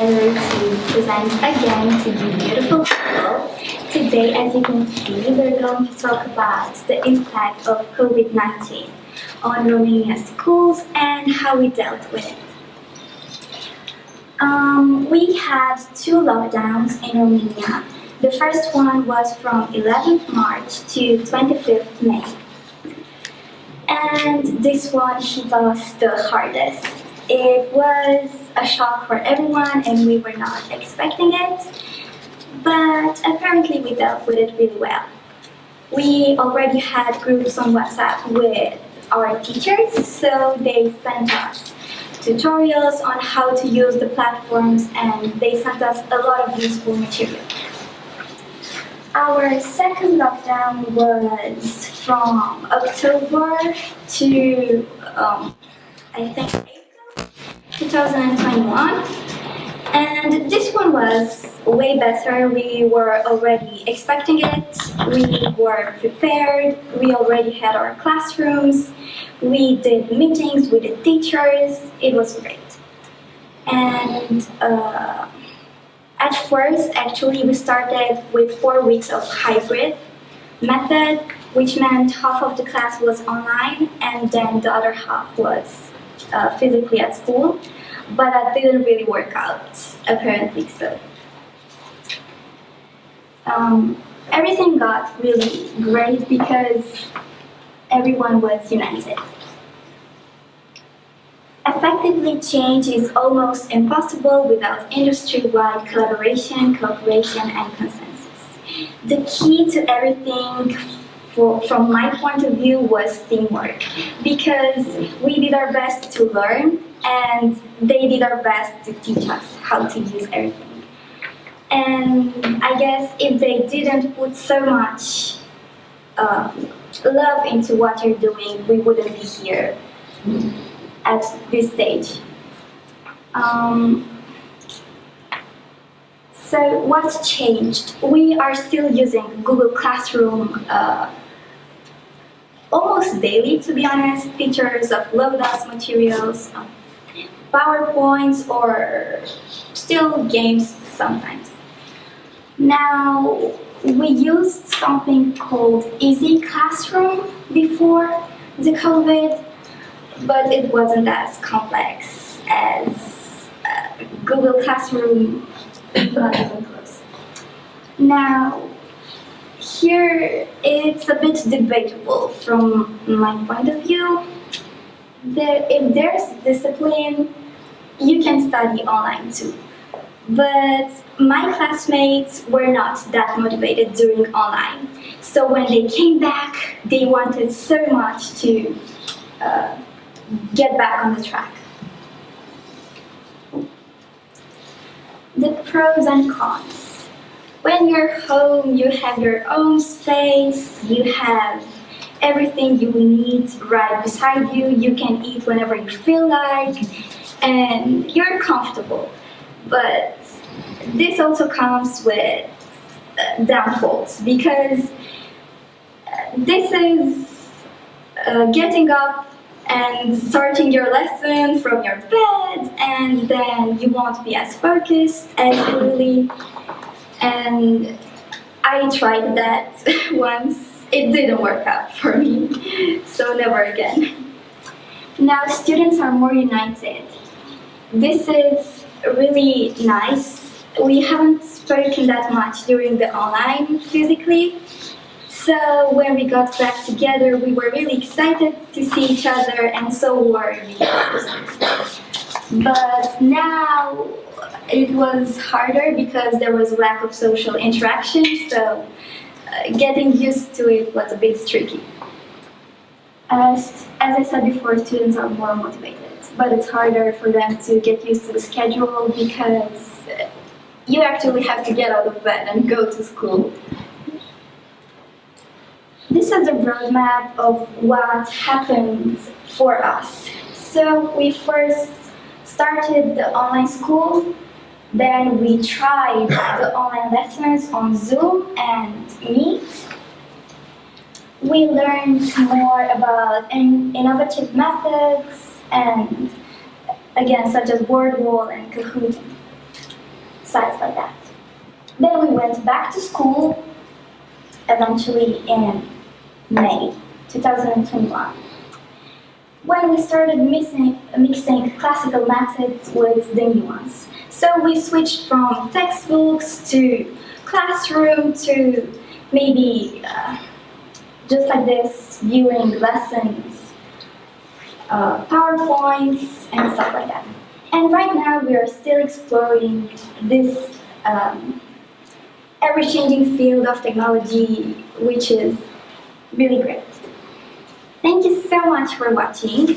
pleasure to present again to you beautiful people. Today, as you can see, we're going to talk about the impact of COVID-19 on Romania's schools and how we dealt with it. We had two lockdowns in Romania. The first one was from 11th March to 25th May. And this one hit us the hardest. It was a shock for everyone and we were not expecting it, but apparently we dealt with it really well. We already had groups on WhatsApp with our teachers, so they sent us tutorials on how to use the platforms and they sent us a lot of useful material. Our second lockdown was from October to, I think, April 2021. And this one was way better. We were already expecting it. We were prepared. We already had our classrooms. We did meetings with the teachers. It was great. And at first, actually, we started with 4 weeks of hybrid method, which meant half of the class was online and then the other half was physically at school. But that didn't really work out, apparently so. Everything got really great because everyone was united. Effectively, change is almost impossible without industry-wide collaboration, cooperation, and consensus. The key to everything, from my point of view, was teamwork, because we did our best to learn, and they did our best to teach us how to use everything. And I guess if they didn't put so much love into what you're doing, we wouldn't be here at this stage. So what changed? We are still using Google Classroom almost daily, to be honest. Teachers upload us materials, PowerPoints, or still games sometimes. Now, we used something called Easy Classroom before the COVID, but it wasn't as complex as Google Classroom, not even close. Now, here it's a bit debatable from my point of view. If there's discipline, you can study online too. But my classmates were not that motivated during online. So when they came back, they wanted so much to get back on the track. The pros and cons. When you're home, you have your own space, you have everything you need right beside you, you can eat whenever you feel like, and you're comfortable. But this also comes with downfalls, because this is getting up and starting your lesson from your bed, and then you won't be as focused as usually. And I tried that once. It didn't work out for me, so never again. Now students are more united. This is really nice. We haven't spoken that much during the online physically, so when we got back together, we were really excited to see each other, and so were the others. But now it was harder because there was a lack of social interaction, so getting used to it was a bit tricky. As I said before, students are more motivated, but it's harder for them to get used to the schedule because you actually have to get out of bed and go to school. This is a roadmap of what happened for us. So we first started the online school, then we tried the online lessons on Zoom and Meet. We learned more about innovative methods and again such as word wall and Kahoot. sites like that. Then we went back to school, eventually in May 2021, when we started mixing classical methods with the new ones. So we switched from textbooks to classroom to maybe just like this, viewing lessons, PowerPoints, and stuff like that. And right now we are still exploring this ever-changing field of technology, which is really great. Thank you so much for watching.